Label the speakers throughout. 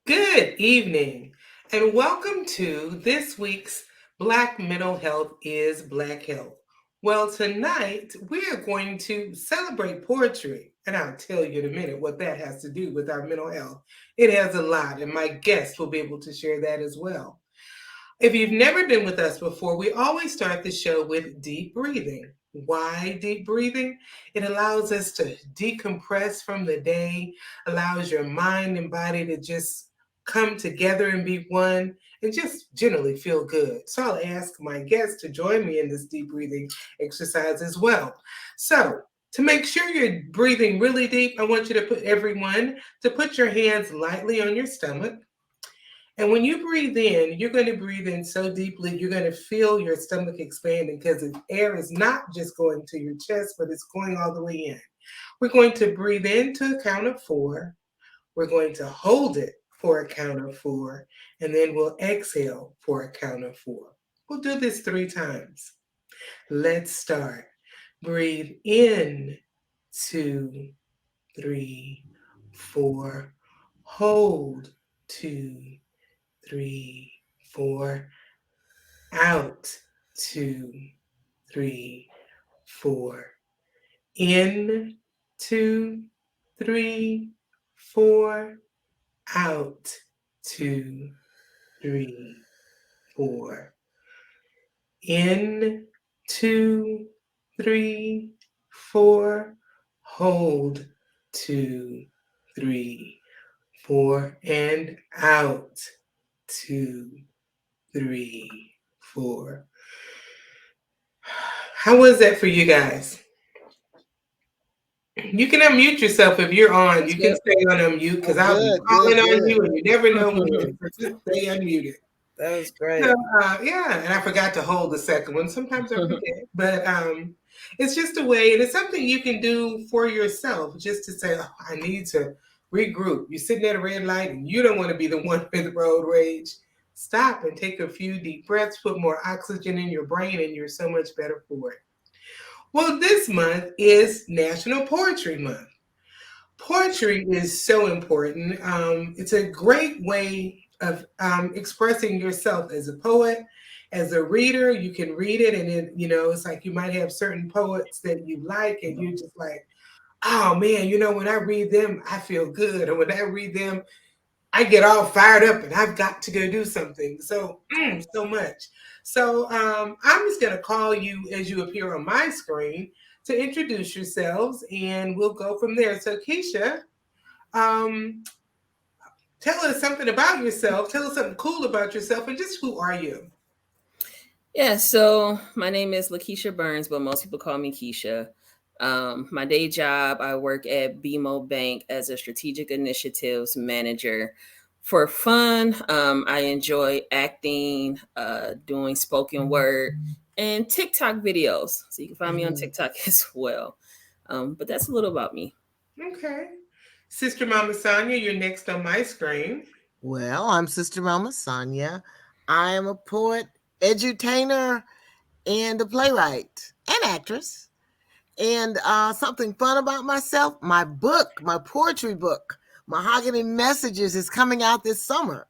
Speaker 1: Good evening, and welcome to this week's Black Mental Health is Black Health. Well, tonight we are going to celebrate poetry, and I'll tell you in a minute what that has to do with our mental health. It has a lot, and my guests will be able to share that as well. If you've never been with us before, we always start the show with deep breathing. Why deep breathing? It allows us to decompress from the day, allows your mind and body to just come together and be one and just generally feel good. So I'll ask my guests to join me in this deep breathing exercise as well. So to make sure you're breathing really deep, I want you to put your hands lightly on your stomach. And when you breathe in, you're going to breathe in so deeply, you're going to feel your stomach expanding because the air is not just going to your chest, but it's going all the way in. We're going to breathe in to a count of four. We're going to hold it for a count of four, and then we'll exhale for a count of four. We'll do this 3 times. Let's start. Breathe in, 2, 3, 4. Hold, 2, 3, 4. Out, 2, 3, 4. In, 2, 3, 4. Out, 2, 3, 4. In, 2, 3, 4. Hold, 2, 3, 4. And out, 2, 3, 4. How was that for you guys? You can unmute yourself if you're on. You can stay on unmute because I'll be calling on you and you never know when. Just stay unmuted.
Speaker 2: That was great.
Speaker 1: So, yeah, and I forgot to hold the second one. Sometimes I forget, but it's just a way, and it's something you can do for yourself, just to say, "Oh, I need to regroup." You're sitting at a red light, and you don't want to be the one with road rage. Stop and take a few deep breaths, put more oxygen in your brain, and you're so much better for it. Well, this month is National Poetry Month. Poetry is so important. It's a great way of expressing yourself as a poet, as a reader. You can read it, and it's like you might have certain poets that you like, and you just like, oh man, when I read them, I feel good, or when I read them, I get all fired up, and I've got to go do something. So, so much. So, I'm just gonna call you as you appear on my screen to introduce yourselves, and we'll go from there. So, Keisha, um, tell us something about yourself. Tell us something cool about yourself, and just who are you?
Speaker 2: Yeah, so my name is Lakysha Burns, but most people call me Keisha. My day job, I work at BMO Bank as a strategic initiatives manager. For fun, I enjoy acting, doing spoken word, and TikTok videos. So you can find me on TikTok as well. But that's a little about me.
Speaker 1: Okay. Sister Mama Sonya, you're next on my screen.
Speaker 3: Well, I'm Sister Mama Sonya. I am a poet, edutainer, and a playwright and actress. And something fun about myself, my book, my poetry book, Mahogany Messages, is coming out this summer.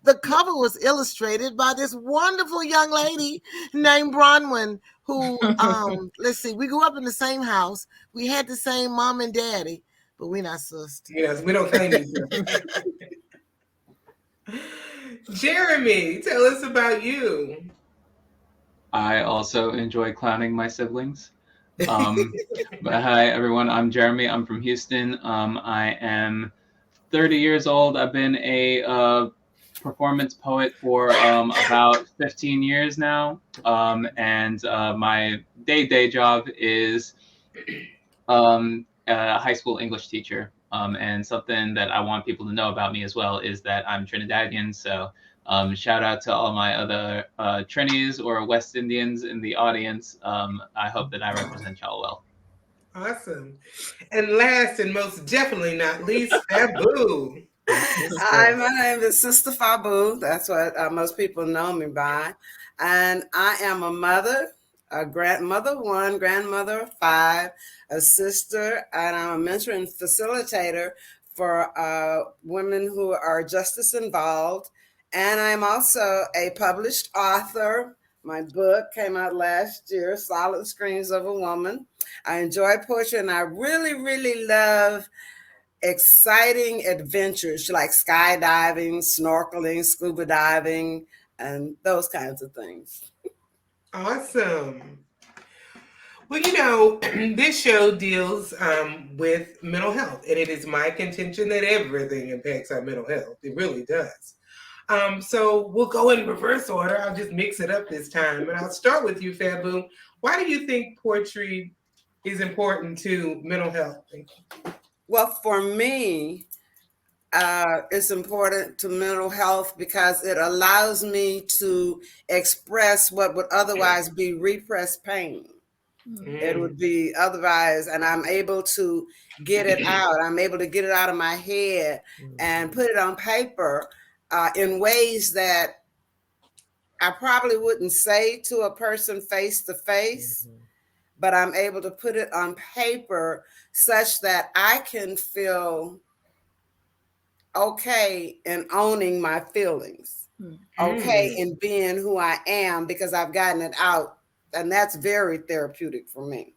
Speaker 3: The cover was illustrated by this wonderful young lady named Bronwyn, who, let's see, we grew up in the same house. We had the same mom and daddy, but we're not sisters.
Speaker 1: Yes, we don't claim you. Jeremy, tell us about you.
Speaker 4: I also enjoy clowning my siblings. But hi, everyone. I'm Jeremy. I'm from Houston. I am 30 years old. I've been a performance poet for about 15 years now. And my day job is a high school English teacher. And something that I want people to know about me as well is that I'm Trinidadian. So shout out to all my other Trinis or West Indians in the audience. I hope that I represent y'all well.
Speaker 1: Awesome. And last and most definitely not least, Fabu.
Speaker 5: Hi, my name is Sistah Fabu. That's what most people know me by. And I am a mother, a grandmother of 1, grandmother of 5, a sister, and I'm a mentor and facilitator for women who are justice involved. And I'm also a published author. My book came out last year, Silent Screams of a Woman. I enjoy poetry, and I really, really love exciting adventures like skydiving, snorkeling, scuba diving, and those kinds of things.
Speaker 1: Awesome. Well, this show deals with mental health, and it is my contention that everything impacts our mental health. It really does. So we'll go in reverse order. I'll just mix it up this time, and I'll start with you, Fabu. Why do you think poetry is important to mental health?
Speaker 5: Well, for me, it's important to mental health because it allows me to express what would otherwise be repressed pain. It would be otherwise, and I'm able to get it out. I'm able to get it out of my head and put it on paper in ways that I probably wouldn't say to a person face to face, but I'm able to put it on paper such that I can feel okay in owning my feelings, okay in being who I am because I've gotten it out. And that's very therapeutic for me.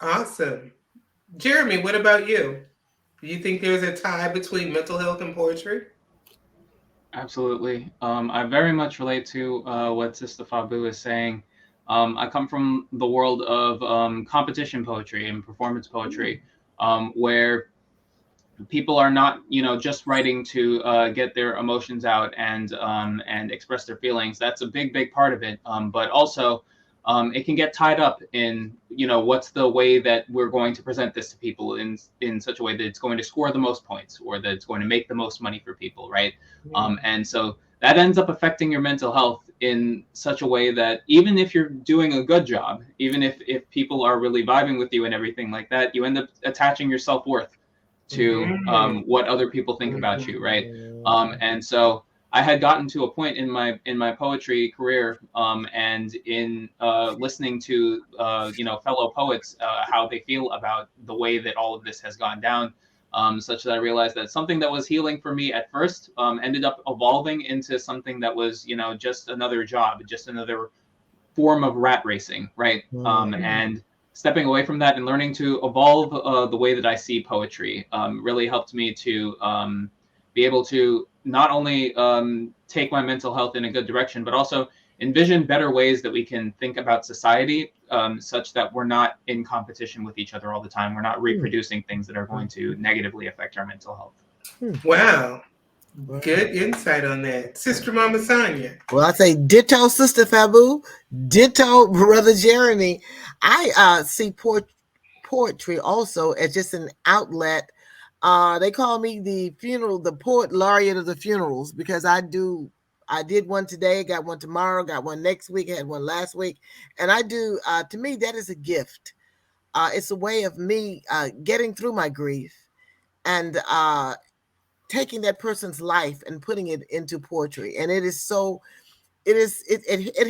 Speaker 1: Awesome. Jeremy, what about you? Do you think there's a tie between mental health and poetry?
Speaker 4: Absolutely. I very much relate to what Sistah Fabu is saying. I come from the world of competition poetry and performance poetry, where people are not, just writing to get their emotions out and express their feelings. That's a big part of it. But also, it can get tied up in, what's the way that we're going to present this to people in such a way that it's going to score the most points or that it's going to make the most money for people, right? And so that ends up affecting your mental health in such a way that even if you're doing a good job, even if people are really vibing with you and everything like that, you end up attaching your self-worth to what other people think about you, right? And so I had gotten to a point in my poetry career, and in listening to fellow poets, how they feel about the way that all of this has gone down, such that I realized that something that was healing for me at first ended up evolving into something that was just another job, just another form of rat racing, right? And stepping away from that and learning to evolve the way that I see poetry really helped me to be able to not only take my mental health in a good direction, but also envision better ways that we can think about society such that we're not in competition with each other all the time. We're not reproducing things that are going to negatively affect our mental health.
Speaker 1: Wow. Good insight on that. Sister Mama Sonya.
Speaker 3: Well, I say ditto, Sistah Fabu, ditto, Brother Jeremy. I see poetry also as just an outlet. They call me the poet laureate of the funerals because I did one today, got one tomorrow, got one next week, had one last week. And I do, to me, that is a gift. It's a way of me getting through my grief and taking that person's life and putting it into poetry. And it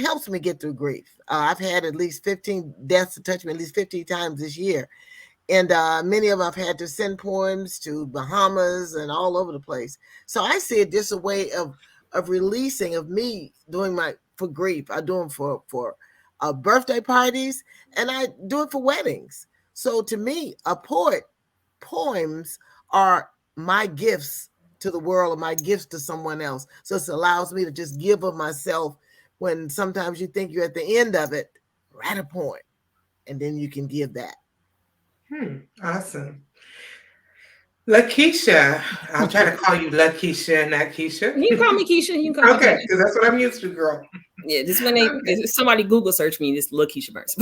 Speaker 3: helps me get through grief. I've had at least 15 deaths to touch me at least 15 times this year. And many of them I've had to send poems to Bahamas and all over the place. So I see it just a way of releasing, of me doing for grief. I do them for birthday parties, and I do it for weddings. So to me, poems are my gifts to the world or my gifts to someone else. So it allows me to just give of myself when sometimes you think you're at the end of it. Write a poem, and then you can give that.
Speaker 1: Awesome. Lakysha. I'm trying to call you Lakysha, not Keisha.
Speaker 2: You can call me Keisha. You can call me
Speaker 1: Okay, because that's what I'm used to, girl.
Speaker 2: Yeah, this when somebody Google search me, this Lakysha Burns.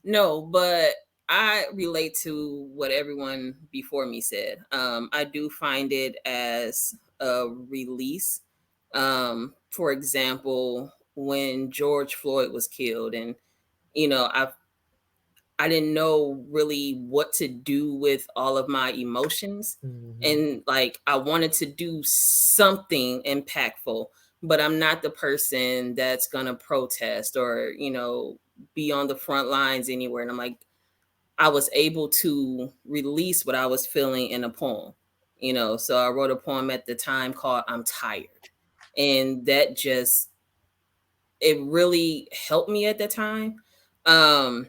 Speaker 2: No, but I relate to what everyone before me said. I do find it as a release. For example, when George Floyd was killed, and I didn't know really what to do with all of my emotions. And I wanted to do something impactful, but I'm not the person that's going to protest or, be on the front lines anywhere. And I'm like, I was able to release what I was feeling in a poem. So I wrote a poem at the time called I'm Tired. And that just, it really helped me at the time. And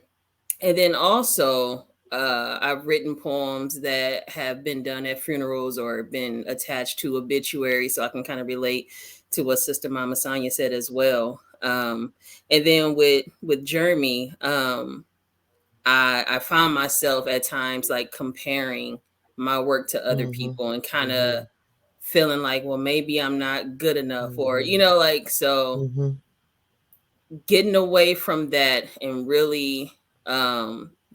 Speaker 2: then also, I've written poems that have been done at funerals or been attached to obituaries, so I can kind of relate to what Sister Mama Sonya said as well. And then with Jeremy, I found myself at times like comparing my work to other people and kind of feeling like, well, maybe I'm not good enough, or so getting away from that and really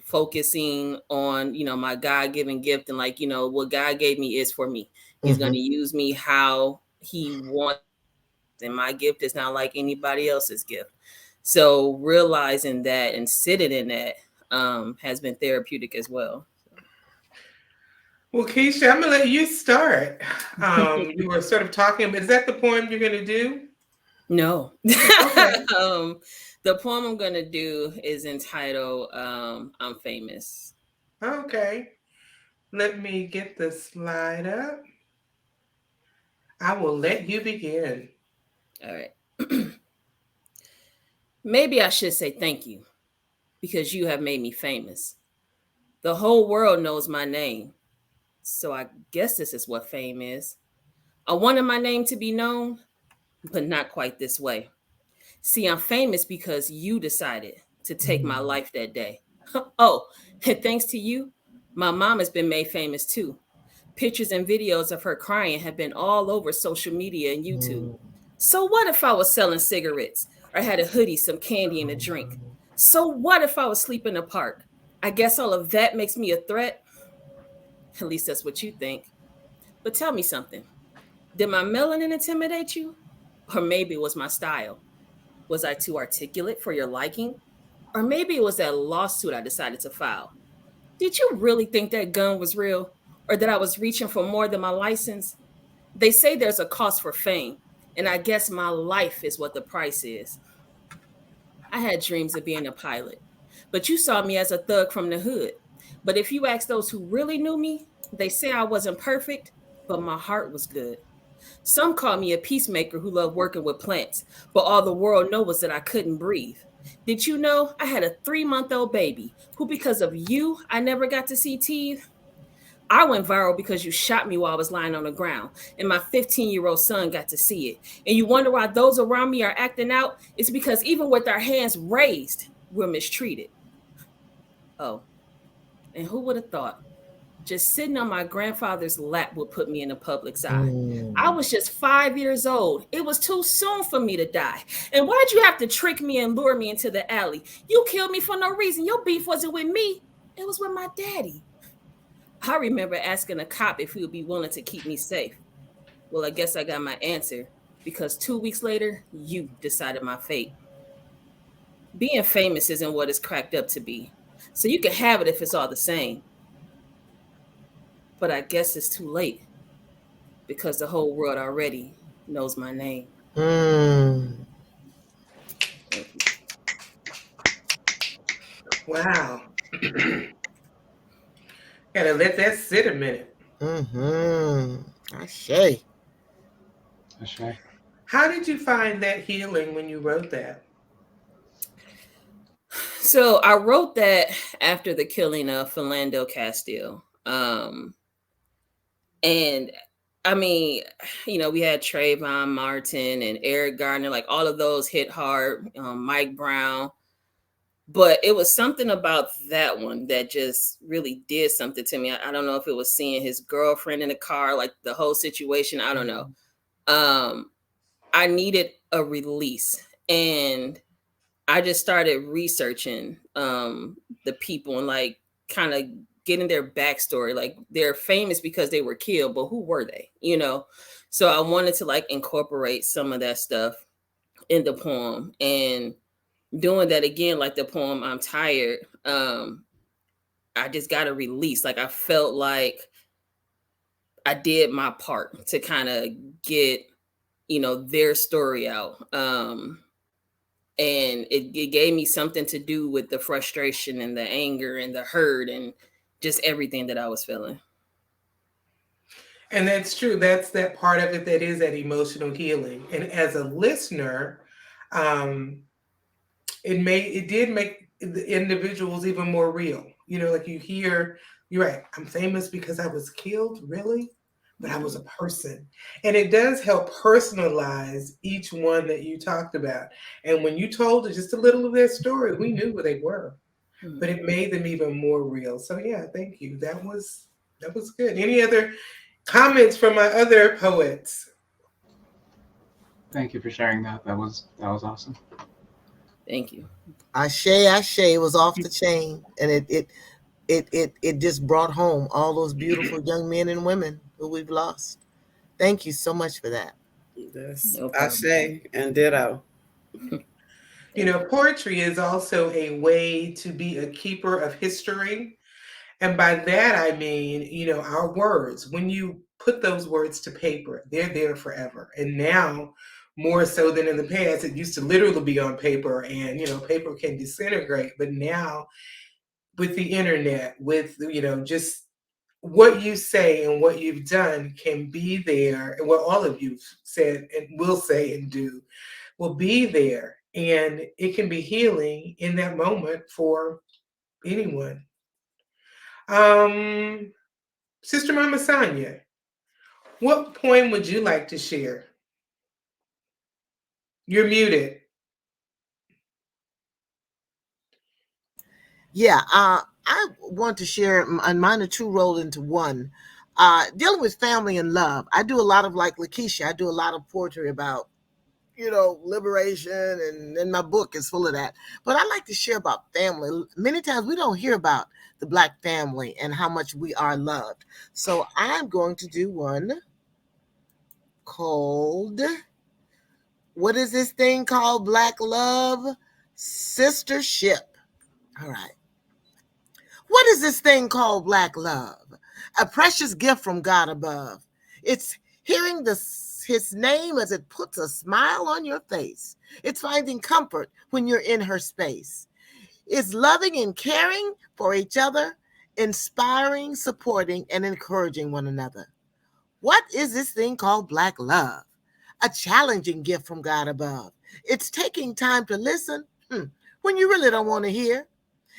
Speaker 2: focusing on my God-given gift, and what God gave me is for me. He's going to use me how he wants, and my gift is not like anybody else's gift. So realizing that and sitting in that has been therapeutic as well.
Speaker 1: Well, Keisha, I'm gonna let you start. You were sort of talking, but is that the poem you're gonna do?
Speaker 2: No.
Speaker 1: Okay.
Speaker 2: The poem I'm gonna do is entitled I'm Famous.
Speaker 1: Okay. Let me get the slide up. I will let you begin.
Speaker 2: All right. Maybe I should say thank you, because you have made me famous. The whole world knows my name. So I guess this is what fame is. I wanted my name to be known, but not quite this way. See, I'm famous because you decided to take my life that day. Oh, and thanks to you, my mom has been made famous too. Pictures and videos of her crying have been all over social media and YouTube. So what if I was selling cigarettes or had a hoodie, some candy, and a drink? So what if I was sleeping in the park? I guess all of that makes me a threat. At least that's what you think. But tell me something. Did my melanin intimidate you? Or maybe it was my style. Was I too articulate for your liking? Or maybe it was that lawsuit I decided to file. Did you really think that gun was real? Or that I was reaching for more than my license? They say there's a cost for fame, and I guess my life is what the price is. I had dreams of being a pilot, but you saw me as a thug from the hood. But if you ask those who really knew me, they say I wasn't perfect, but my heart was good. Some call me a peacemaker who loved working with plants, but all the world knows was that I couldn't breathe. Did you know I had a 3-month-old baby who, because of you, I never got to see teeth? I went viral because you shot me while I was lying on the ground, and my 15-year-old son got to see it. And you wonder why those around me are acting out? It's because even with our hands raised, we're mistreated. Oh, and who would have thought? Just sitting on my grandfather's lap would put me in the public's eye. I was just 5 years old. It was too soon for me to die. And why'd you have to trick me and lure me into the alley? You killed me for no reason. Your beef wasn't with me. It was with my daddy. I remember asking a cop if he would be willing to keep me safe. Well, I guess I got my answer, because 2 weeks later, you decided my fate. Being famous isn't what it's cracked up to be. So you can have it if it's all the same. But I guess it's too late, because the whole world already knows my name. Thank you.
Speaker 1: Wow. Gotta let that sit a minute.
Speaker 3: Ashe.
Speaker 1: How did you find that healing when you wrote that?
Speaker 2: So I wrote that after the killing of Philando Castile. And I mean, we had Trayvon Martin and Eric Gardner, like all of those hit hard, Mike Brown. But it was something about that one that just really did something to me. I don't know if it was seeing his girlfriend in the car, like the whole situation. I don't know. I needed a release. And I just started researching the people and like kind of getting their backstory. Like they're famous because they were killed, but who were they? So I wanted to like incorporate some of that stuff in the poem, and doing that again, like the poem I'm Tired. I just got a release. Like I felt like I did my part to kind of get their story out. And it gave me something to do with the frustration and the anger and the hurt and just everything that I was feeling.
Speaker 1: And that's true. That's that part of it that is that emotional healing. And as a listener, um, it did make the individuals even more real. You know, like you hear, you're right, I'm famous because I was killed, really? But I was a person. And it does help personalize each one that you talked about. And when you told us just a little of their story, we knew who they were. But it made them even more real. So yeah, thank you. That was good. Any other comments from my other poets?
Speaker 4: Thank you for sharing that. That was awesome.
Speaker 2: Thank you.
Speaker 3: Ashe was off the chain, and it just brought home all those beautiful young men and women who we've lost. Thank you so much for that.
Speaker 5: Yes,
Speaker 2: No
Speaker 5: I
Speaker 2: problem.
Speaker 5: say and ditto.
Speaker 1: You know, poetry is also a way to be a keeper of history. And by that, I mean, you know, our words, when you put those words to paper, they're there forever. And now, more so than in the past, it used to literally be on paper and, you know, paper can disintegrate. But now, with the internet, with, you know, just what you say and what you've done can be there. And what all of you said and will say and do will be there. And it can be healing in that moment for anyone. Um, Sister Mama Sonya, what poem would you like to share? You're muted.
Speaker 3: Yeah, I want to share, and mine are two rolled into one. Dealing with family and love. I do a lot of, like Lakysha, I do a lot of poetry about, liberation, and my book is full of that. But I like to share about family. Many times we don't hear about the Black family and how much we are loved. So I'm going to do one called, what is this thing called Black love? Sistership. All right. What is this thing called Black love? A precious gift from God above. It's hearing his name as it puts a smile on your face. It's finding comfort when you're in her space. It's loving and caring for each other, inspiring, supporting, and encouraging one another. What is this thing called Black love? A challenging gift from God above. It's taking time to listen when you really don't want to hear.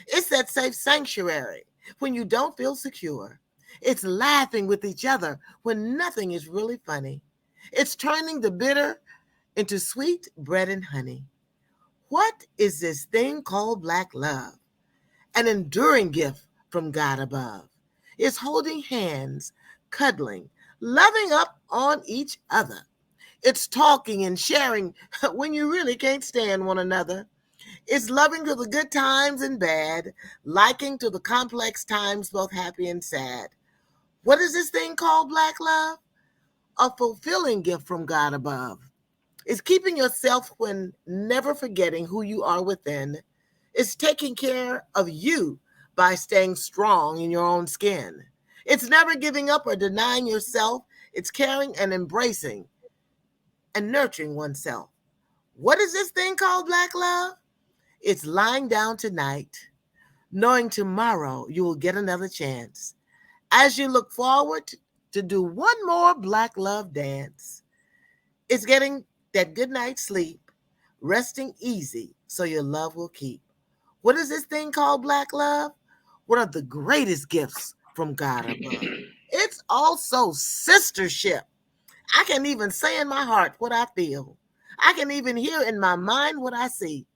Speaker 3: It's that safe sanctuary when you don't feel secure. It's laughing with each other when nothing is really funny. It's turning the bitter into sweet bread and honey. What is this thing called Black love? An enduring gift from God above. It's holding hands, cuddling, loving up on each other. It's talking and sharing when you really can't stand one another. It's loving through the good times and bad, liking to the complex times, both happy and sad. What is this thing called Black love? A fulfilling gift from God above. It's keeping yourself when never forgetting who you are within. It's taking care of you by staying strong in your own skin. It's never giving up or denying yourself. It's caring and embracing and nurturing oneself. What is this thing called Black love? It's lying down tonight, knowing tomorrow you will get another chance. As you look forward to do one more Black love dance, it's getting that good night's sleep, resting easy so your love will keep. What is this thing called Black love? One of the greatest gifts from God above. It's also sistership. I can even say in my heart what I feel. I can even hear in my mind what I see.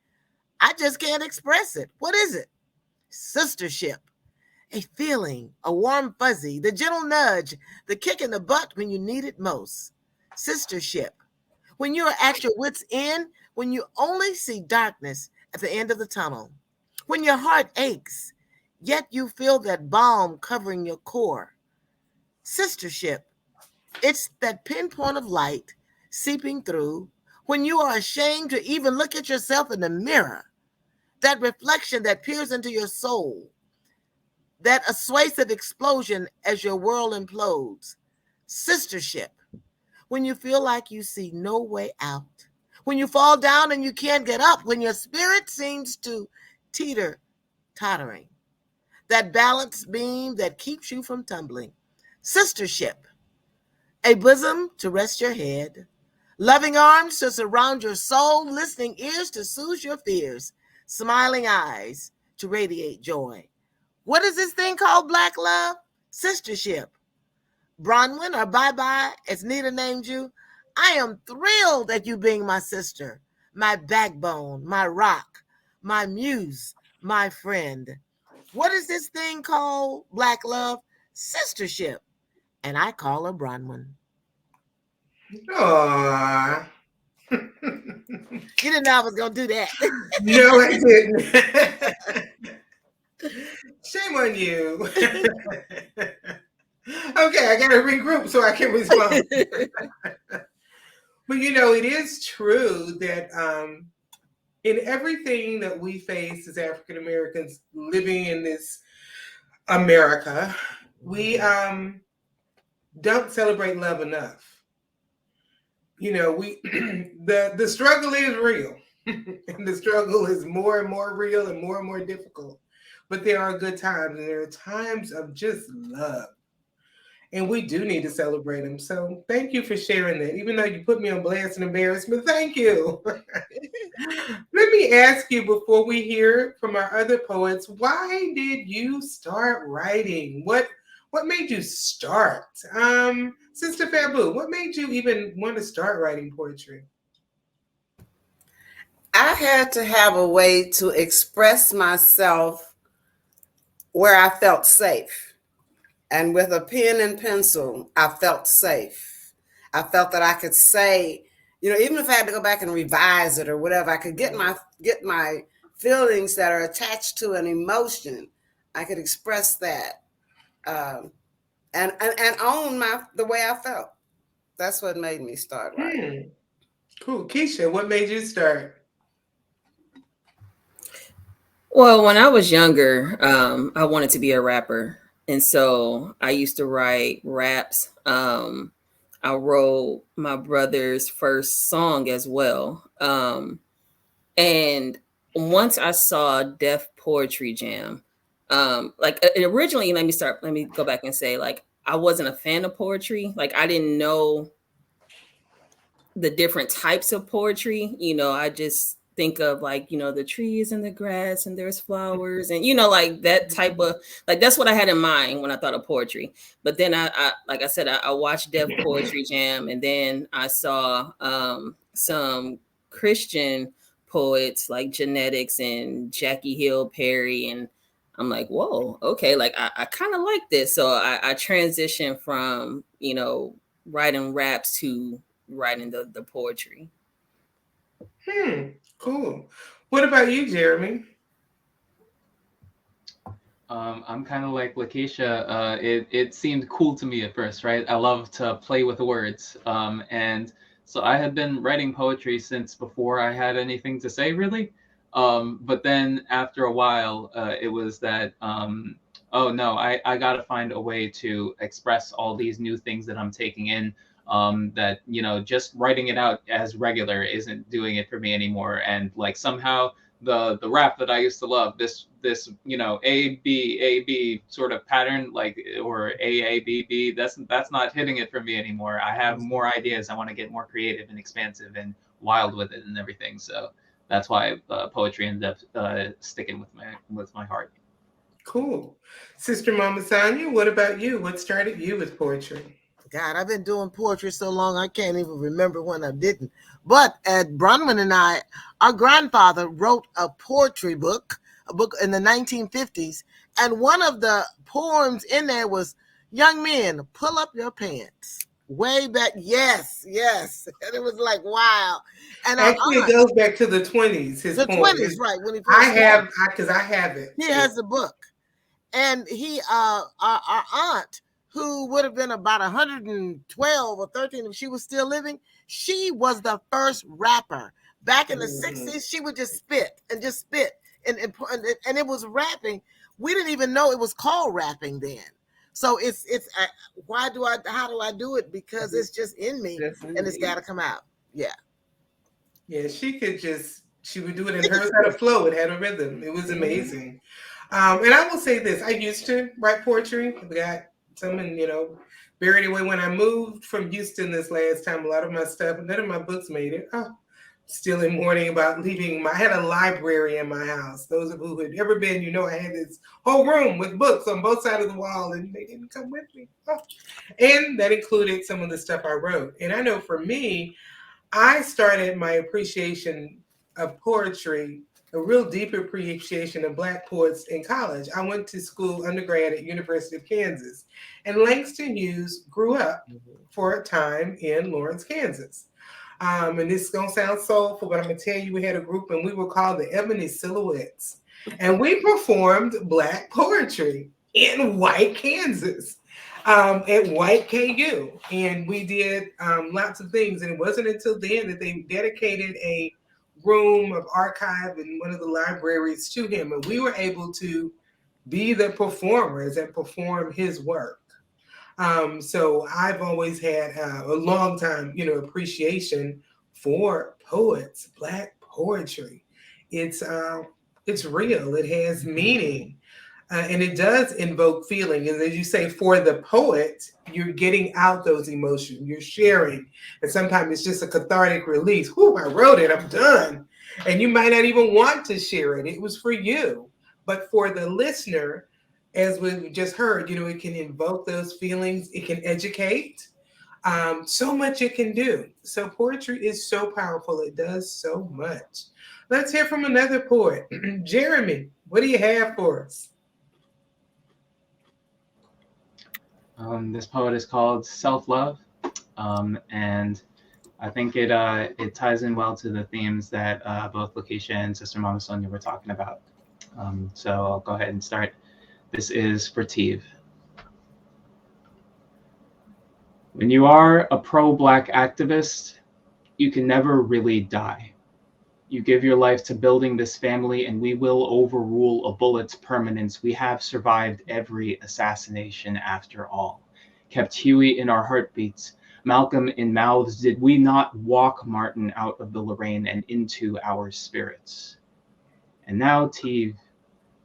Speaker 3: I just can't express it. What is it? Sistership. A feeling, a warm fuzzy, the gentle nudge, the kick in the butt when you need it most. Sistership. When you're at your wits' end, when you only see darkness at the end of the tunnel. When your heart aches, yet you feel that balm covering your core. Sistership. It's that pinpoint of light seeping through when you are ashamed to even look at yourself in the mirror. That reflection that peers into your soul, that assuasive explosion as your world implodes. Sistership, when you feel like you see no way out, when you fall down and you can't get up, when your spirit seems to tottering. That balance beam that keeps you from tumbling. Sistership, a bosom to rest your head, loving arms to surround your soul, listening ears to soothe your fears, smiling eyes to radiate joy. What is this thing called, Black love? Sistership. Bronwyn, or bye-bye, as Nita named you, I am thrilled at you being my sister, my backbone, my rock, my muse, my friend. What is this thing called, Black love? Sistership. And I call her Bronwyn.
Speaker 1: Aww.
Speaker 3: You didn't know I was going to do that.
Speaker 1: No, I didn't. Shame on you. Okay, I got to regroup so I can respond. But it is true that in everything that we face as African Americans living in this America, we don't celebrate love enough. We the struggle is real, and the struggle is more and more real and more difficult. But there are good times, and there are times of just love. And we do need to celebrate them. So thank you for sharing that. Even though you put me on blast and embarrassment, thank you. Let me ask you before we hear from our other poets, why did you start writing? What made you start? Sistah Fabu, what made you even want to start writing poetry?
Speaker 5: I had to have a way to express myself where I felt safe. And with a pen and pencil, I felt safe. I felt that I could say, even if I had to go back and revise it or whatever, I could get my feelings that are attached to an emotion. I could express that and own the way I felt. That's what made me start writing.
Speaker 1: Cool. Keisha, what made you start?
Speaker 2: Well, when I was younger, I wanted to be a rapper. And so I used to write raps. I wrote my brother's first song as well. And once I saw Def Poetry Jam, originally, let me go back and say, I wasn't a fan of poetry. I didn't know the different types of poetry. I just think of the trees and the grass and there's flowers and that type of that's what I had in mind when I thought of poetry. But then I like I said, I watched Def Poetry Jam, and then I saw some Christian poets like Genetics and Jackie Hill Perry, and I'm like, whoa, okay, I kind of like this. So I transitioned from writing raps to writing the poetry.
Speaker 1: Cool. What about you, Jeremy?
Speaker 4: I'm kind of like Lakysha. It seemed cool to me at first, right? I love to play with the words. And so I had been writing poetry since before I had anything to say, really. But then after a while, it was that, oh no, I got to find a way to express all these new things that I'm taking in. That just writing it out as regular isn't doing it for me anymore, and somehow the rap that I used to love, this A B sort of pattern, or A B B, that's not hitting it for me anymore. I have more ideas. I want to get more creative and expansive and wild with it and everything. So that's why poetry ended up sticking with my heart.
Speaker 1: Cool. Sister Mama Sonya, what about you? What started you with poetry?
Speaker 3: God, I've been doing poetry so long, I can't even remember when I didn't. But at Bronwyn and I, our grandfather wrote a poetry book, in the 1950s. And one of the poems in there was, "Young men, pull up your pants." Way back. Yes. And it was like, wow. And
Speaker 1: actually, it goes back to the 20s.
Speaker 3: The 20s, right. When he
Speaker 1: I have it.
Speaker 3: He has the book. And our aunt, who would have been about 112 or 13 if she was still living, she was the first rapper. Back in the 60s, she would just spit. And it was rapping. We didn't even know it was called rapping then. So it's how do I do it? Because it's just in me, and it's got to come out. Yeah.
Speaker 1: Yeah, she would do it, and hers had a flow. It had a rhythm. It was amazing. And I will say this: I used to write poetry. I got some, and buried away. When I moved from Houston this last time, a lot of my stuff, none of my books made it. Oh, still in mourning about leaving. I had a library in my house. Those of who had ever been, I had this whole room with books on both sides of the wall, and they didn't come with me. Oh. And that included some of the stuff I wrote. And I know for me, I started my appreciation of poetry, a real deep appreciation of Black poets in college. I went to school undergrad at University of Kansas, and Langston Hughes grew up for a time in Lawrence, Kansas. And this is going to sound soulful, but I'm going to tell you, we had a group and we were called the Ebony Silhouettes. And we performed Black poetry in White, Kansas, at White KU. And we did lots of things. And it wasn't until then that they dedicated a room of archive in one of the libraries to him. And we were able to be the performers and perform his work. So I've always had a long time, appreciation for poets, Black poetry. It's real. It has meaning. And it does invoke feeling. And as you say, for the poet, you're getting out those emotions, you're sharing. And sometimes it's just a cathartic release. Whoo, I wrote it, I'm done. And you might not even want to share it. It was for you. But for the listener, as we just heard, it can invoke those feelings. It can educate. So much it can do. So poetry is so powerful. It does so much. Let's hear from another poet. Jeremy, what do you have for us?
Speaker 4: This poet is called Self-Love, and I think it ties in well to the themes that both Lakysha and Sister Mama Sonya were talking about. So I'll go ahead and start. This is for Tive. When you are a pro-Black activist, you can never really die. You give your life to building this family, and we will overrule a bullet's permanence. We have survived every assassination after all. Kept Huey in our heartbeats, Malcolm in mouths. Did we not walk Martin out of the Lorraine and into our spirits? And now, Tive,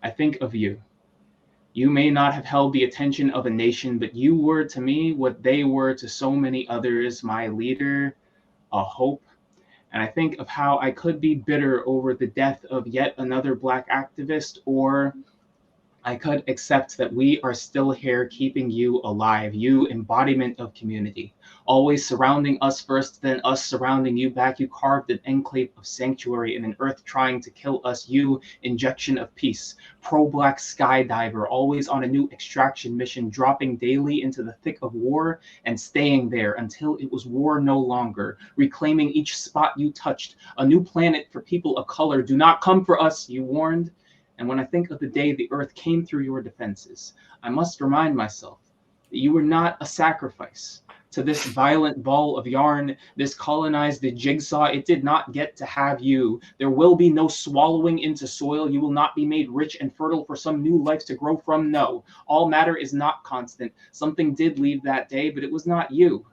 Speaker 4: I think of you. You may not have held the attention of a nation, but you were to me what they were to so many others, my leader, a hope. And I think of how I could be bitter over the death of yet another Black activist, or I could accept that we are still here keeping you alive, you embodiment of community, always surrounding us first, then us surrounding you back. You carved an enclave of sanctuary in an earth trying to kill us, you injection of peace, pro-Black skydiver, always on a new extraction mission, dropping daily into the thick of war and staying there until it was war no longer, reclaiming each spot you touched, a new planet for people of color. Do not come for us, you warned. And when I think of the day the earth came through your defenses, I must remind myself that you were not a sacrifice to this violent ball of yarn, this colonized jigsaw. It did not get to have you. There will be no swallowing into soil. You will not be made rich and fertile for some new life to grow from. No, all matter is not constant. Something did leave that day, but it was not you.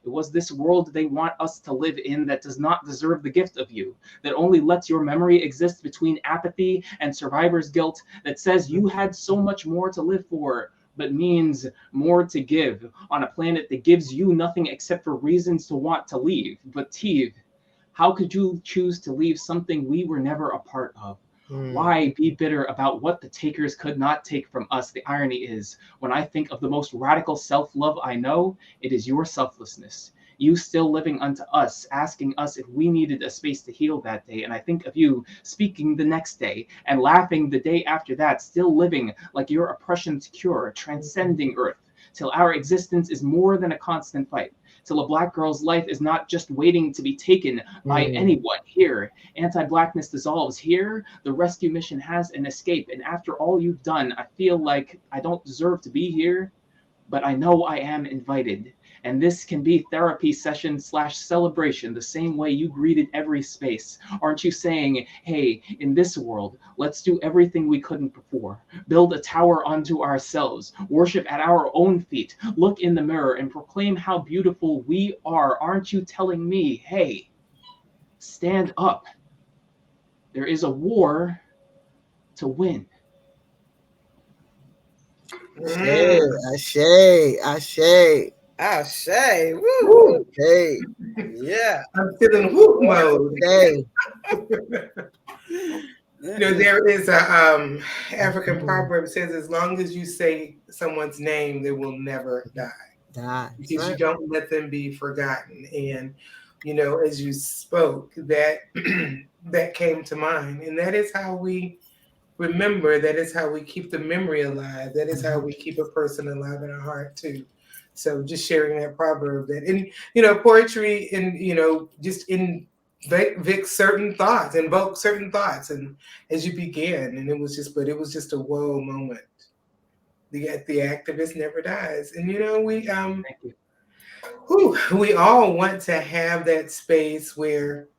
Speaker 4: It was this world they want us to live in that does not deserve the gift of you, that only lets your memory exist between apathy and survivor's guilt, that says you had so much more to live for, but means more to give on a planet that gives you nothing except for reasons to want to leave. But Tive, how could you choose to leave something we were never a part of? Why be bitter about what the takers could not take from us? The irony is, when I think of the most radical self-love I know, it is your selflessness. You still living unto us, asking us if we needed a space to heal that day. And I think of you speaking the next day and laughing the day after that, still living like your oppression's cure, transcending earth, till our existence is more than a constant fight. Till a Black girl's life is not just waiting to be taken by anyone. Here, anti-Blackness dissolves. Here, the rescue mission has an escape. And after all you've done, I feel like I don't deserve to be here, but I know I am invited. And this can be therapy session / celebration, the same way you greeted every space. Aren't you saying, hey, in this world, let's do everything we couldn't before. Build a tower unto ourselves. Worship at our own feet. Look in the mirror and proclaim how beautiful we are. Aren't you telling me, hey, stand up. There is a war to win.
Speaker 3: Ashe.
Speaker 5: Ashe. Woo.
Speaker 1: Woo.
Speaker 3: Hey,
Speaker 5: Yeah.
Speaker 1: I'm feeling whoop mode.
Speaker 3: hey.
Speaker 1: You know, there is a African proverb says, as long as you say someone's name, they will never die. Because you don't let them be forgotten. And, you know, as you spoke, that that came to mind. And that is how we remember, that is how we keep the memory alive. That is how we keep a person alive in our heart too. So just sharing that proverb, that, and you know, poetry, and you know, just invoke certain thoughts, and as you began, and it was just a whoa moment. The activist never dies. And you know,
Speaker 4: Thank you.
Speaker 1: we all want to have that space where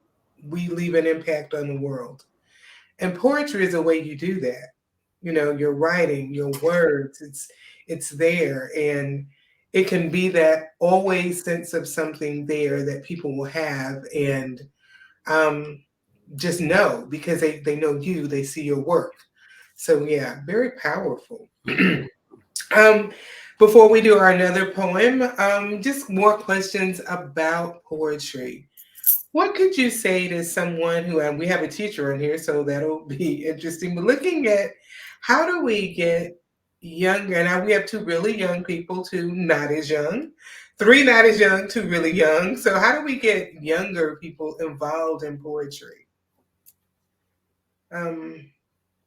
Speaker 1: we leave an impact on the world. And poetry is a way you do that. You know, your writing, your words, it's there. And it can be that always sense of something there that people will have, and just know, because they know you, they see your work. So yeah, very powerful. um, Before we do our another poem, just more questions about poetry. What could you say to someone who, we have a teacher in here, so that'll be interesting. But looking at how do we get younger? Now we have two really young people, two not as young, three not as young, two really young. So how do we get younger people involved in poetry?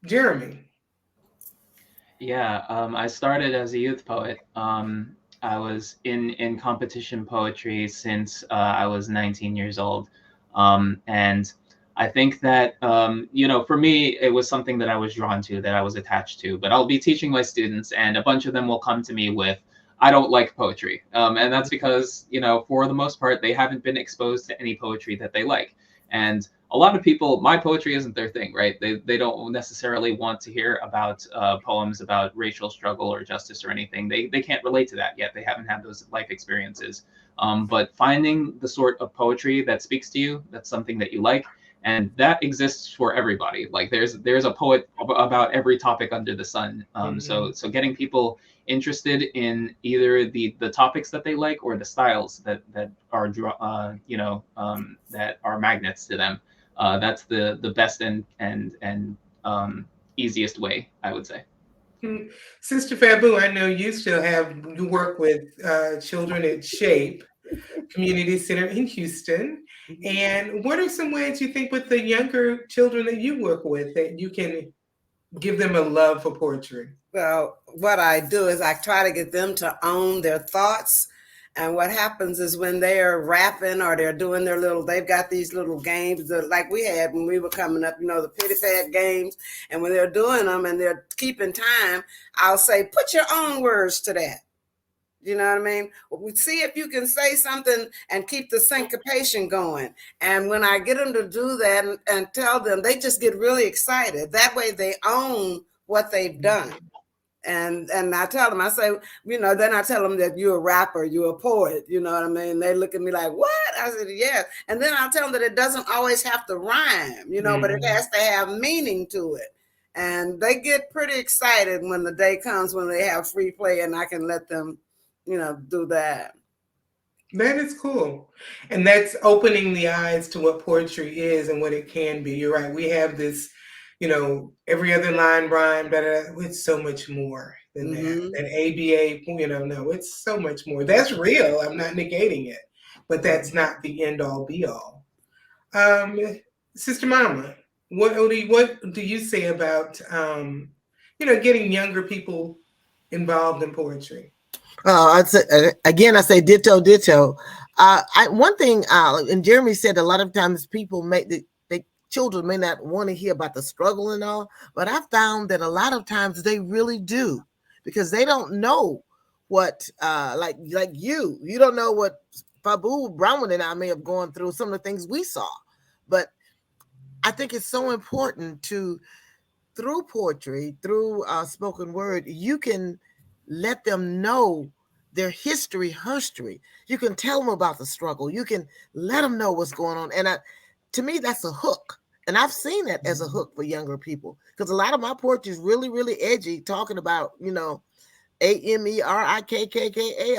Speaker 1: Jeremy.
Speaker 4: Yeah, I started as a youth poet. I was in competition poetry since I was 19 years old. And I think that, you know, for me, it was something that I was drawn to, that I was attached to. But I'll be teaching my students, and a bunch of them will come to me with, I don't like poetry. And that's because, you know, for the most part, they haven't been exposed to any poetry that they like. And a lot of people, my poetry isn't their thing, right? They don't necessarily want to hear about poems about racial struggle or justice or anything. They can't relate to that yet. They haven't had those life experiences. But finding the sort of poetry that speaks to you, that's something that you like, and that exists for everybody. Like there's a poet about every topic under the sun. So getting people interested in either the topics that they like, or the styles that are that are magnets to them. That's the best and easiest way, I would say.
Speaker 1: Sister Fabu, I know you work with children at Shape Community Center in Houston. And what are some ways you think with the younger children that you work with that you can give them a love for poetry?
Speaker 5: Well, what I do is I try to get them to own their thoughts. And what happens is when they're rapping or they're doing they've got these little games that, like we had when we were coming up, you know, the pity pad games. And when they're doing them and they're keeping time, I'll say, put your own words to that. You know what I mean? See if you can say something and keep the syncopation going. And when I get them to do that and tell them, they just get really excited. That way they own what they've done. And I tell them, I say, you know, then I tell them that you're a rapper, you're a poet, you know what I mean? They look at me like, what? I said, yes. And then I tell them that it doesn't always have to rhyme, you know, but it has to have meaning to it. And they get pretty excited when the day comes when they have free play and I can let them, you know, do that.
Speaker 1: That is cool. And that's opening the eyes to what poetry is and what it can be. You're right. We have this, you know, every other line rhyme, it's so much more than that. And ABA, you know, no, it's so much more. That's real. I'm not negating it, but that's not the end all be all. Sister Mama, what do you say about, you know, getting younger people involved in poetry?
Speaker 3: I'd say, again, I say ditto. One thing, and Jeremy said a lot of times people children may not want to hear about the struggle and all, but I found that a lot of times they really do, because they don't know what, like you don't know what Fabu, Brown, and I may have gone through, some of the things we saw. But I think it's so important through poetry, through spoken word, you can let them know their history. You can tell them about the struggle. You can let them know what's going on. And to me, that's a hook. And I've seen that as a hook for younger people, because a lot of my poetry is really, really edgy, talking about, Amerikka,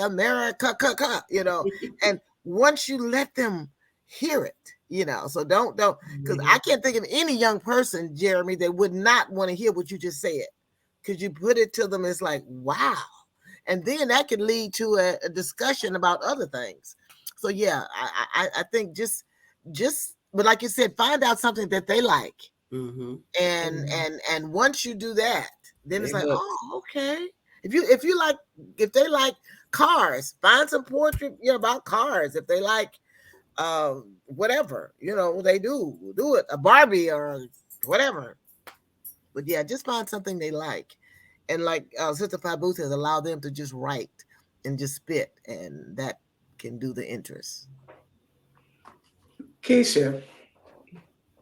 Speaker 3: America, and once you let them hear it, so don't, because I can't think of any young person, Jeremy, that would not want to hear what you just said, because you put it to them, it's like, wow. And then that can lead to a discussion about other things. So yeah, I think just, but like you said, find out something that they like, and once you do that, then it's like, oh, okay. If they like cars, find some poetry about cars. If they like whatever they do it, a Barbie or whatever. But yeah, just find something they like, and like Sistah Fabu says, allow them to just write and just spit, and that can do the interest.
Speaker 1: Keisha,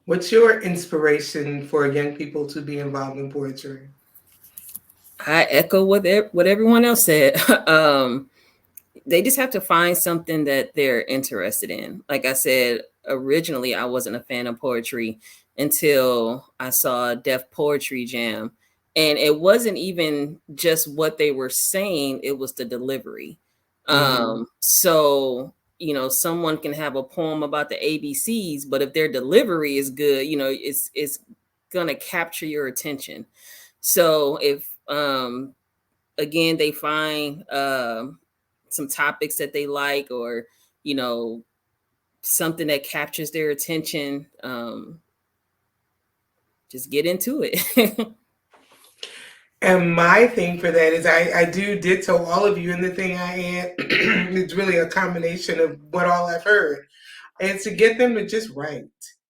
Speaker 1: what's your inspiration for young people to be involved in poetry?
Speaker 2: I echo what everyone else said. They just have to find something that they're interested in. Like I said, originally I wasn't a fan of poetry until I saw Def Poetry Jam. And it wasn't even just what they were saying, it was the delivery. So, someone can have a poem about the ABCs, but if their delivery is good, it's gonna capture your attention. So if again they find some topics that they like, or something that captures their attention, just get into it.
Speaker 1: And my thing for that is I do ditto all of you, and the thing I add it's really a combination of what all I've heard. And to get them to just write,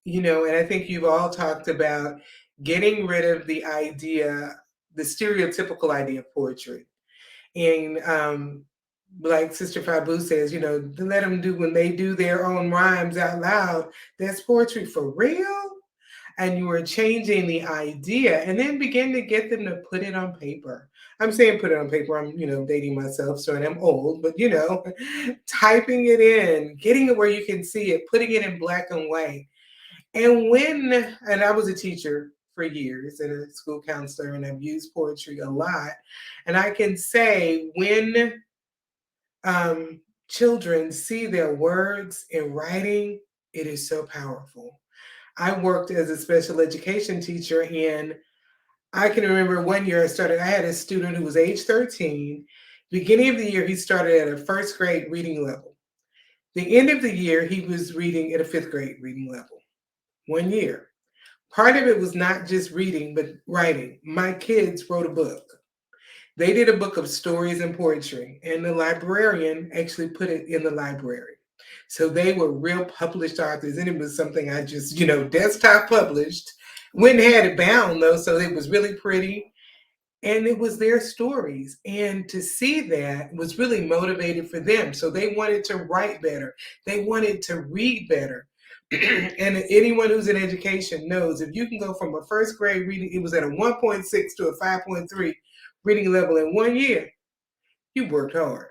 Speaker 1: and I think you've all talked about getting rid of the stereotypical idea of poetry. And like Sister Fabu says, to let them do, when they do their own rhymes out loud, that's poetry for real. And you are changing the idea, and then begin to get them to put it on paper. I'm saying put it on paper. I'm, dating myself, so I'm old, but typing it in, getting it where you can see it, putting it in black and white. And I was a teacher for years and a school counselor, and I've used poetry a lot. And I can say when children see their words in writing, it is so powerful. I worked as a special education teacher, and I can remember one year I had a student who was age 13. Beginning of the year, he started at a first grade reading level. The end of the year, he was reading at a fifth grade reading level. 1 year. Part of it was not just reading, but writing. My kids wrote a book. They did a book of stories and poetry, and the librarian actually put it in the library. So they were real published authors, and it was something I just, desktop published. Went and had it bound though, so it was really pretty. And it was their stories. And to see that was really motivated for them. So they wanted to write better. They wanted to read better. And anyone who's in education knows if you can go from a first grade reading, it was at a 1.6 to a 5.3 reading level in 1 year, you worked hard.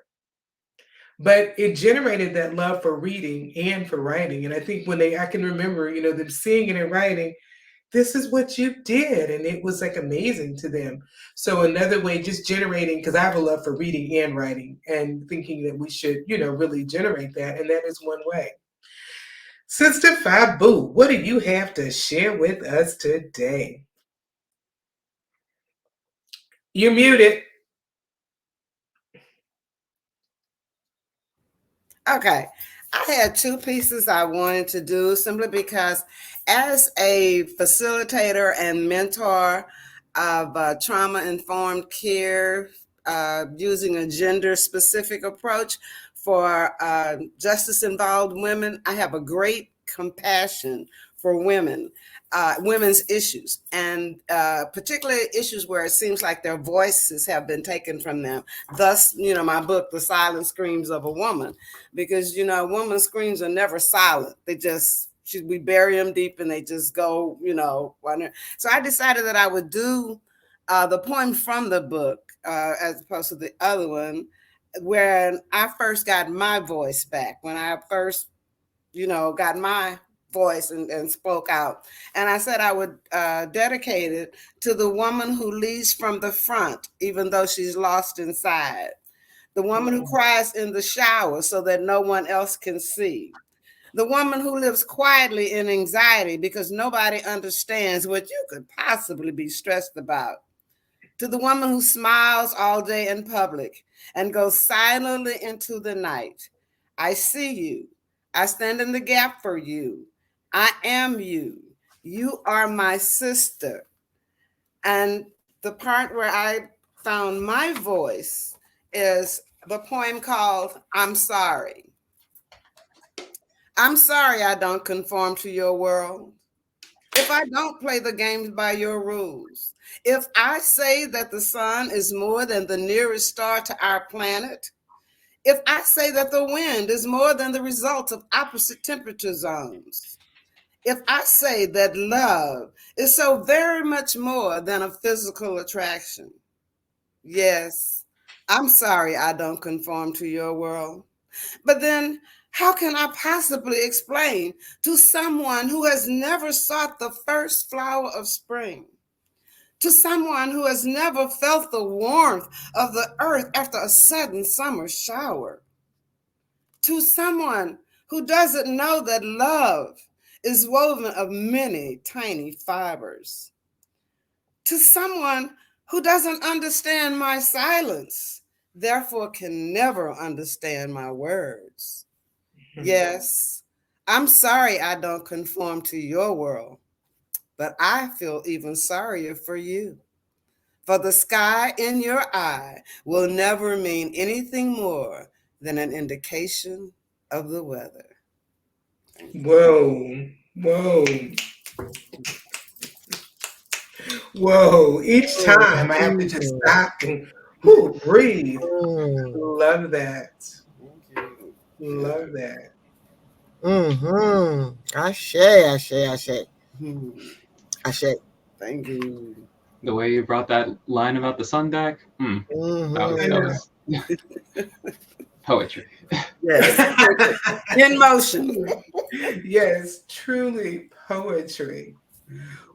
Speaker 1: But it generated that love for reading and for writing. And I think I can remember, them seeing it and writing, this is what you did. And it was like amazing to them. So another way, just generating, because I have a love for reading and writing, and thinking that we should, really generate that. And that is one way. Sistah Fabu, what do you have to share with us today? You're muted.
Speaker 5: Okay. I had two pieces I wanted to do simply because, as a facilitator and mentor of trauma-informed care, using a gender-specific approach for justice-involved women, I have a great compassion for women, women's issues, and particularly issues where it seems like their voices have been taken from them. Thus, my book, The Silent Screams of a Woman, because, women's screams are never silent. We bury them deep and they just go, So I decided that I would do the poem from the book as opposed to the other one, when I first got my voice back, when I first, got my voice and spoke out. And I said I would dedicate it to the woman who leads from the front, even though she's lost inside. The woman who cries in the shower so that no one else can see. The woman who lives quietly in anxiety because nobody understands what you could possibly be stressed about. To the woman who smiles all day in public and goes silently into the night. I see you. I stand in the gap for you. I am you. You are my sister. And the part where I found my voice is the poem called I'm Sorry. I'm sorry I don't conform to your world. If I don't play the games by your rules, if I say that the sun is more than the nearest star to our planet, if I say that the wind is more than the result of opposite temperature zones, if I say that love is so very much more than a physical attraction, yes, I'm sorry I don't conform to your world. But then, how can I possibly explain to someone who has never sought the first flower of spring, to someone who has never felt the warmth of the earth after a sudden summer shower, to someone who doesn't know that love is woven of many tiny fibers, to someone who doesn't understand my silence, therefore can never understand my words. Yes, I'm sorry I don't conform to your world, but I feel even sorrier for you. For the sky in your eye will never mean anything more than an indication of the weather.
Speaker 1: Whoa, whoa, whoa. Each time I have to just stop and breathe. Love that. Love that.
Speaker 3: Ashe.
Speaker 5: Thank you.
Speaker 4: The way you brought that line about the sun deck, that was poetry.
Speaker 5: Yes. In motion.
Speaker 1: Yes, truly poetry.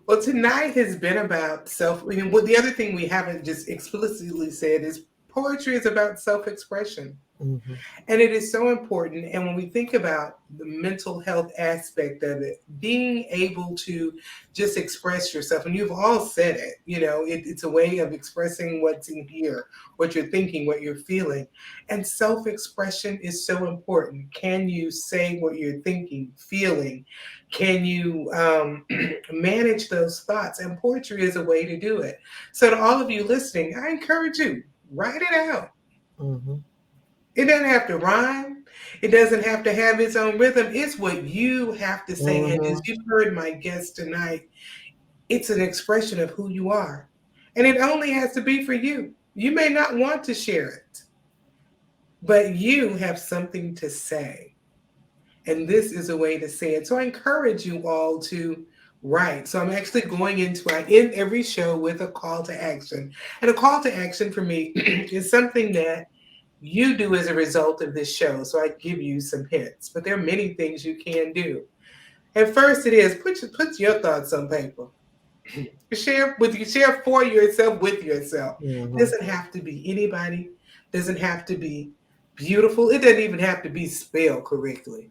Speaker 1: Well, tonight has been about well, the other thing we haven't just explicitly said is poetry is about self-expression.
Speaker 3: Mm-hmm.
Speaker 1: And it is so important. And when we think about the mental health aspect of it, being able to just express yourself, and you've all said it, it's a way of expressing what's in here, what you're thinking, what you're feeling. And self-expression is so important. Can you say what you're thinking, feeling? Can you manage those thoughts? And poetry is a way to do it. So to all of you listening, I encourage you, write it out.
Speaker 3: Mm-hmm.
Speaker 1: It doesn't have to rhyme. It doesn't have to have its own rhythm. It's what you have to say.
Speaker 3: Mm-hmm.
Speaker 1: And as you've heard my guest tonight, it's an expression of who you are. And it only has to be for you. You may not want to share it, but you have something to say. And this is a way to say it. So I encourage you all to write. So I'm actually going I end every show with a call to action. And a call to action for me is something that you do as a result of this show. So I give you some hints, but there are many things you can do. And first it is put your thoughts on paper. Share for yourself with yourself.
Speaker 3: Mm-hmm.
Speaker 1: It doesn't have to be anybody, doesn't have to be beautiful. It doesn't even have to be spelled correctly.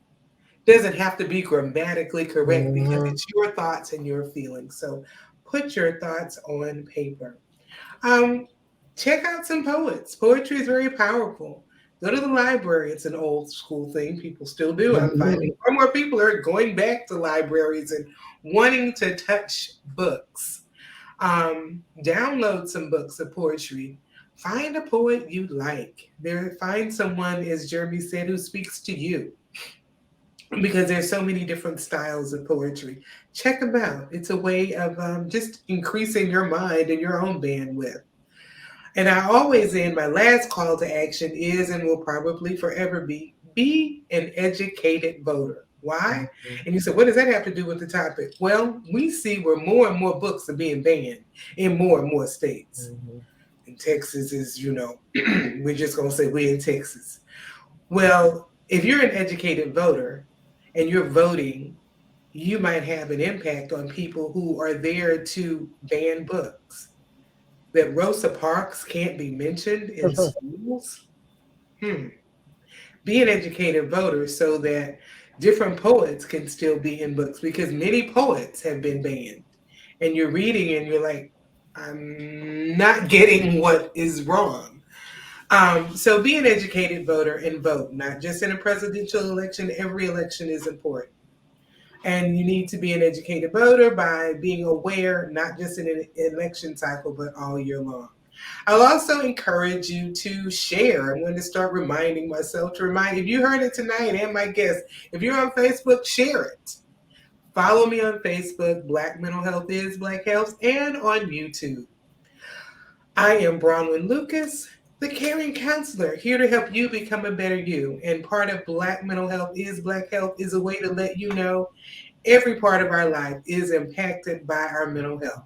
Speaker 1: It doesn't have to be grammatically correct because it's your thoughts and your feelings. So put your thoughts on paper. Check out some poets. Poetry is very powerful. Go to the library. It's an old school thing. People still do. I'm finding more and more people are going back to libraries and wanting to touch books. Download some books of poetry. Find a poet you like. Find someone, as Jeremy said, who speaks to you. Because there's so many different styles of poetry. Check them out. It's a way of just increasing your mind and your own bandwidth. And I always end my last call to action is and will probably forever be an educated voter. Why? And you said, what does that have to do with the topic? Well, we see where more and more books are being banned in more and more states. And Texas is, we're just going to say we're in Texas. Well, if you're an educated voter and you're voting you might have an impact on people who are there to ban books. That Rosa Parks can't be mentioned in schools? Be an educated voter so that different poets can still be in books, because many poets have been banned. And you're reading and you're like, I'm not getting what is wrong. So be an educated voter and vote, not just in a presidential election. Every election is important. And you need to be an educated voter by being aware, not just in an election cycle, but all year long. I'll also encourage you to share. I'm going to start reminding myself to remind. If you heard it tonight and my guest, if you're on Facebook, share it. Follow me on Facebook, Black Mental Health is Black Health, and on YouTube. I am Bronwyn Lucas, the caring counselor, here to help you become a better you. And part of Black Mental Health is Black Health is a way to let you know every part of our life is impacted by our mental health.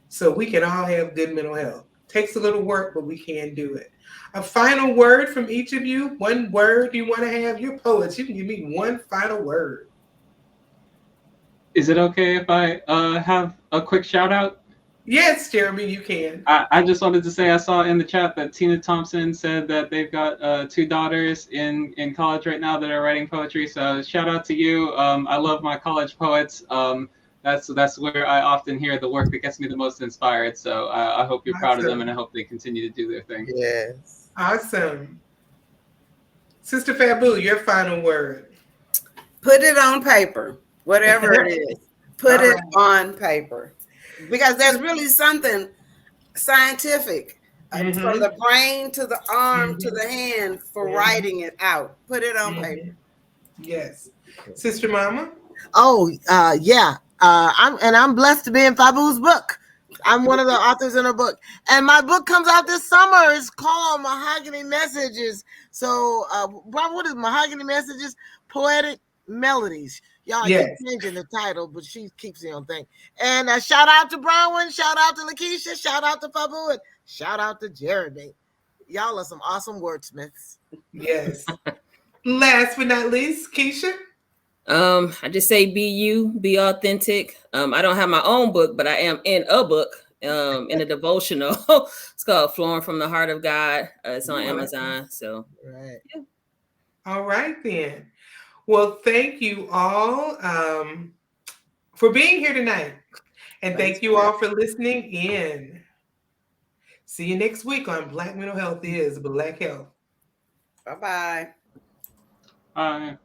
Speaker 1: So we can all have good mental health. Takes a little work, but we can do it. A final word from each of you. One word you want to have. You're poets. You can give me one final word.
Speaker 4: Is it okay if I have a quick shout out?
Speaker 1: Yes, Jeremy, you can.
Speaker 4: I just wanted to say I saw in the chat that Tina Thompson said that they've got 2 daughters in college right now that are writing poetry. So shout out to you. I love my college poets. That's where I often hear the work that gets me the most inspired. So I hope you're proud of them, and I hope they continue to do their thing.
Speaker 3: Yes.
Speaker 1: Awesome. Sistah Fabu, your final word.
Speaker 5: Put it on paper, whatever it is. Put it on paper. Because there's really something scientific from the brain to the arm to the hand for writing it out. Put it on paper.
Speaker 1: Yes. Sister Mama?
Speaker 3: Oh, yeah. I'm blessed to be in Fabu's book. I'm one of the authors in her book. And my book comes out this summer. It's called Mahogany Messages. So, Bob, what is Mahogany Messages? Poetic Melodies. Y'all keep changing the title, but she keeps the own thing. And shout out to Bronwyn, shout out to Lakysha, shout out to Fabu, and shout out to Jeremy. Y'all are some awesome wordsmiths.
Speaker 1: Yes. Last but not least, Keisha?
Speaker 2: I just say be you, be authentic. I don't have my own book, but I am in a book, in a devotional. It's called Flowing from the Heart of God. It's on Amazon. So,
Speaker 3: right.
Speaker 2: Yeah.
Speaker 1: All right, then. Well, thank you all for being here tonight. And thank you all for listening in. See you next week on Black Mental Health is Black Health.
Speaker 5: Bye-bye.
Speaker 4: Bye.